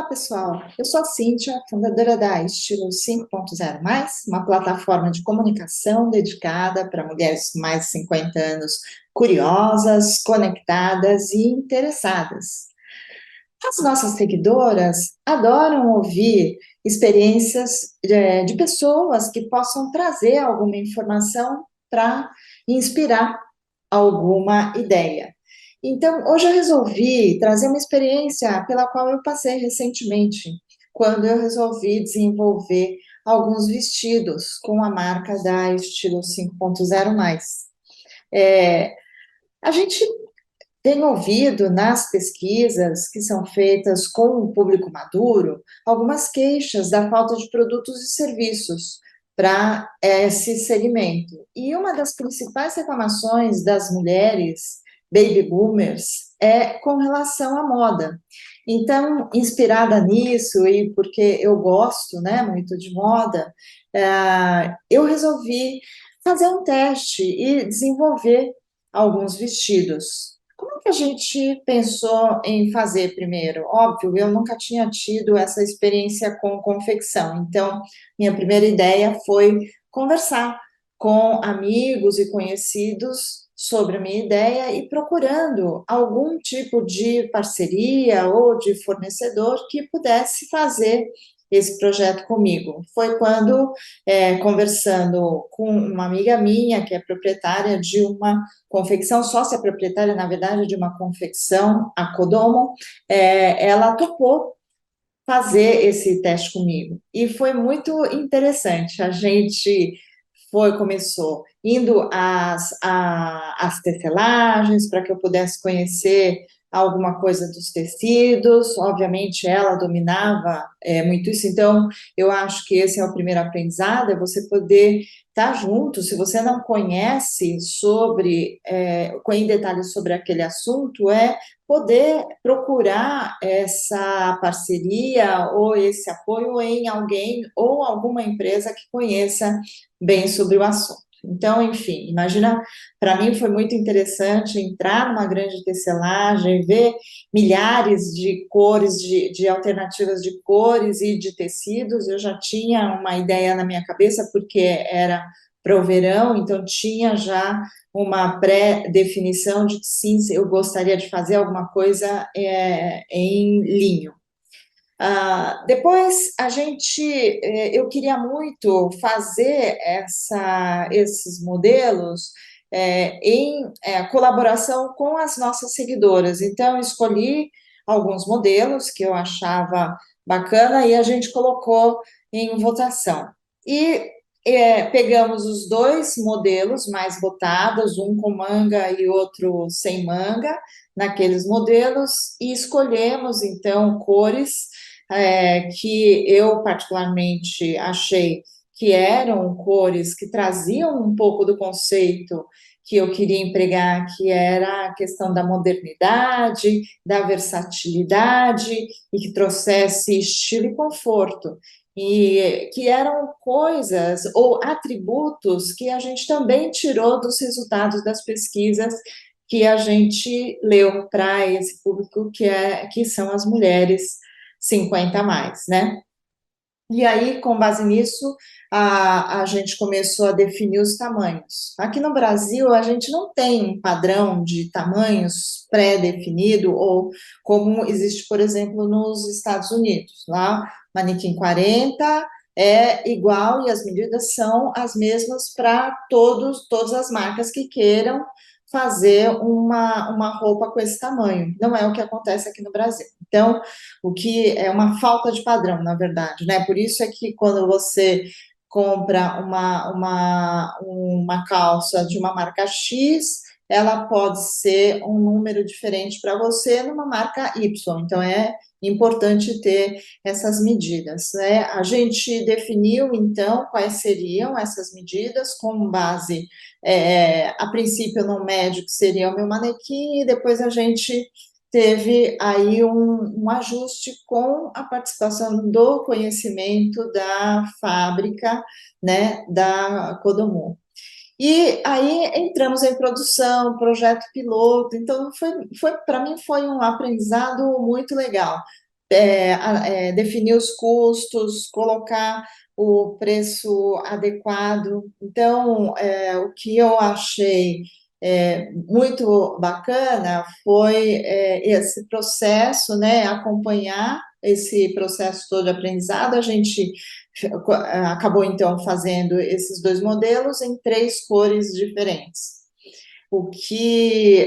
Olá, pessoal. Eu sou a Cíntia, fundadora da Estilo 5.0 uma plataforma de comunicação dedicada para mulheres com mais de 50 anos curiosas, conectadas e interessadas. As nossas seguidoras adoram ouvir experiências de pessoas que possam trazer alguma informação para inspirar alguma ideia. Então, hoje eu resolvi trazer uma experiência pela qual eu passei recentemente, quando eu resolvi desenvolver alguns vestidos com a marca da Estilo 5.0. É, a gente tem ouvido nas pesquisas que são feitas com o público maduro algumas queixas da falta de produtos e serviços para esse segmento. E uma das principais reclamações das mulheres baby boomers é com relação à moda. Então, inspirada nisso e porque eu gosto, né, muito de moda, eu resolvi fazer um teste e desenvolver alguns vestidos. Como que a gente pensou em fazer primeiro? Óbvio, eu nunca tinha tido essa experiência com confecção, então minha primeira ideia foi conversar com amigos e conhecidos sobre a minha ideia e procurando algum tipo de parceria ou de fornecedor que pudesse fazer esse projeto comigo. Foi quando, conversando com uma amiga minha, que é proprietária de uma confecção, sócia proprietária, na verdade, de uma confecção, a Kodomo, ela topou fazer esse teste comigo. E foi muito interessante. A gente começou indo às tecelagens para que eu pudesse conhecer alguma coisa dos tecidos. Obviamente, ela dominava muito isso, então eu acho que esse é o primeiro aprendizado, é você poder estar junto. Se você não conhece em detalhes sobre aquele assunto, é poder procurar essa parceria ou esse apoio em alguém ou alguma empresa que conheça bem sobre o assunto. Então, enfim, imagina, para mim foi muito interessante entrar numa grande tecelagem, ver milhares de cores, de alternativas de cores e de tecidos. Eu já tinha uma ideia na minha cabeça, porque era para o verão, então tinha já uma pré-definição de que sim, eu gostaria de fazer alguma coisa em linho. Depois eu queria muito fazer esses modelos em colaboração com as nossas seguidoras. Então, escolhi alguns modelos que eu achava bacana e a gente colocou em votação. E pegamos os dois modelos mais votados, um com manga e outro sem manga, naqueles modelos, e escolhemos, então, cores que eu particularmente achei que eram cores que traziam um pouco do conceito que eu queria empregar, que era a questão da modernidade, da versatilidade e que trouxesse estilo e conforto. E que eram coisas ou atributos que a gente também tirou dos resultados das pesquisas que a gente leu para esse público que são as mulheres 50 a mais, né? E aí, com base nisso, a gente começou a definir os tamanhos. Aqui no Brasil, a gente não tem um padrão de tamanhos pré-definido, ou como existe, por exemplo, nos Estados Unidos. Lá, manequim 40 é igual e as medidas são as mesmas para todas as marcas que queiram fazer uma roupa com esse tamanho. Não é o que acontece aqui no Brasil. Então, o que é uma falta de padrão, na verdade, né? Por isso é que quando você compra uma calça de uma marca X, ela pode ser um número diferente para você numa marca Y. Então, é importante ter essas medidas, né? A gente definiu, então, quais seriam essas medidas com base, a princípio, no médio, que seria o meu manequim, e depois a gente teve aí um ajuste com a participação do conhecimento da fábrica, né, da Kodomo. E aí entramos em produção, projeto piloto, então para mim foi um aprendizado muito legal. definir os custos, colocar o preço adequado. Então, o que eu achei muito bacana foi esse processo, né, acompanhar esse processo todo de aprendizado. A gente acabou, então, fazendo esses dois modelos em três cores diferentes. O que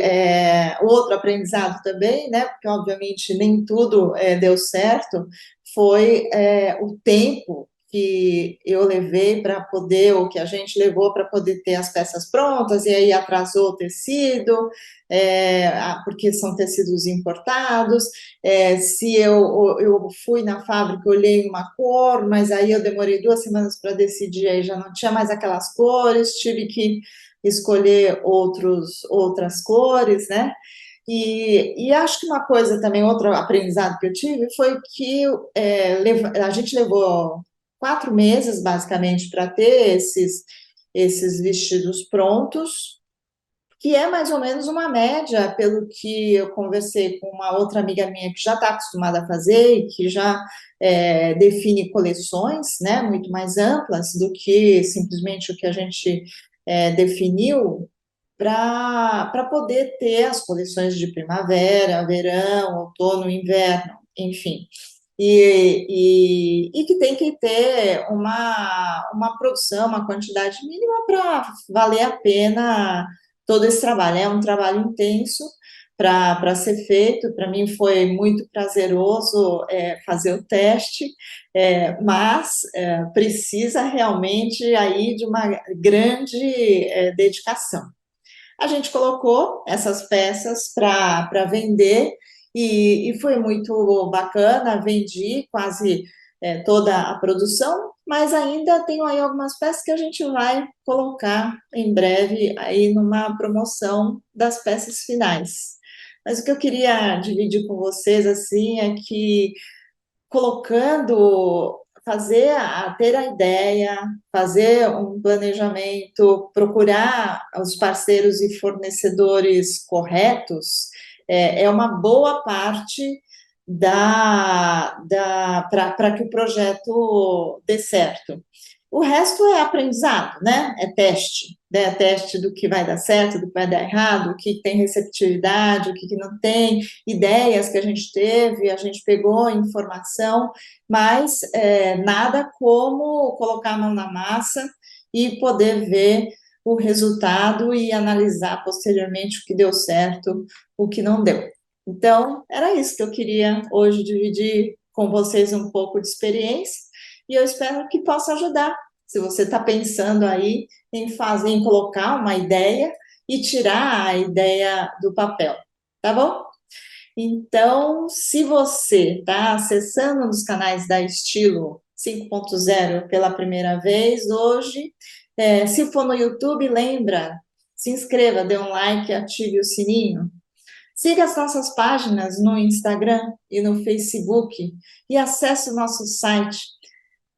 outro aprendizado também, né? Porque obviamente nem tudo deu certo, foi o tempo que eu levei para poder, ou que a gente levou para poder ter as peças prontas, e aí atrasou o tecido, porque são tecidos importados. Se eu fui na fábrica, olhei uma cor, mas aí eu demorei 2 semanas para decidir, aí já não tinha mais aquelas cores, tive que escolher outras cores, né? E acho que uma coisa também, outro aprendizado que eu tive foi que a gente levou 4 meses, basicamente, para ter esses vestidos prontos, que é mais ou menos uma média, pelo que eu conversei com uma outra amiga minha que já está acostumada a fazer e que já define coleções, né, muito mais amplas do que simplesmente o que a gente definiu, para poder ter as coleções de primavera, verão, outono, inverno, enfim. E que tem que ter uma produção, uma quantidade mínima para valer a pena todo esse trabalho. É um trabalho intenso para ser feito. Para mim foi muito prazeroso fazer o teste, mas precisa realmente aí de uma grande dedicação. A gente colocou essas peças para vender e foi muito bacana, vendi quase toda a produção, mas ainda tenho aí algumas peças que a gente vai colocar em breve aí numa promoção das peças finais. Mas o que eu queria dividir com vocês, assim, é que colocando, ter a ideia, fazer um planejamento, procurar os parceiros e fornecedores corretos, é uma boa parte para que o projeto dê certo. O resto é aprendizado, né? É teste, né? É teste do que vai dar certo, do que vai dar errado, o que tem receptividade, o que não tem, ideias que a gente teve, a gente pegou informação, mas nada como colocar a mão na massa e poder ver o resultado e analisar posteriormente o que deu certo, o que não deu. Então, era isso que eu queria hoje dividir com vocês um pouco de experiência, e eu espero que possa ajudar. Se você está pensando aí em fazer, em colocar uma ideia e tirar a ideia do papel, tá bom? Então, se você está acessando nos canais da Estilo 5.0 pela primeira vez hoje, se for no YouTube, lembra, se inscreva, dê um like, ative o sininho. Siga as nossas páginas no Instagram e no Facebook e acesse o nosso site.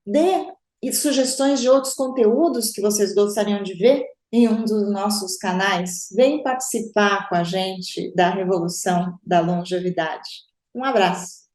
Dê sugestões de outros conteúdos que vocês gostariam de ver em um dos nossos canais. Vem participar com a gente da revolução da longevidade. Um abraço.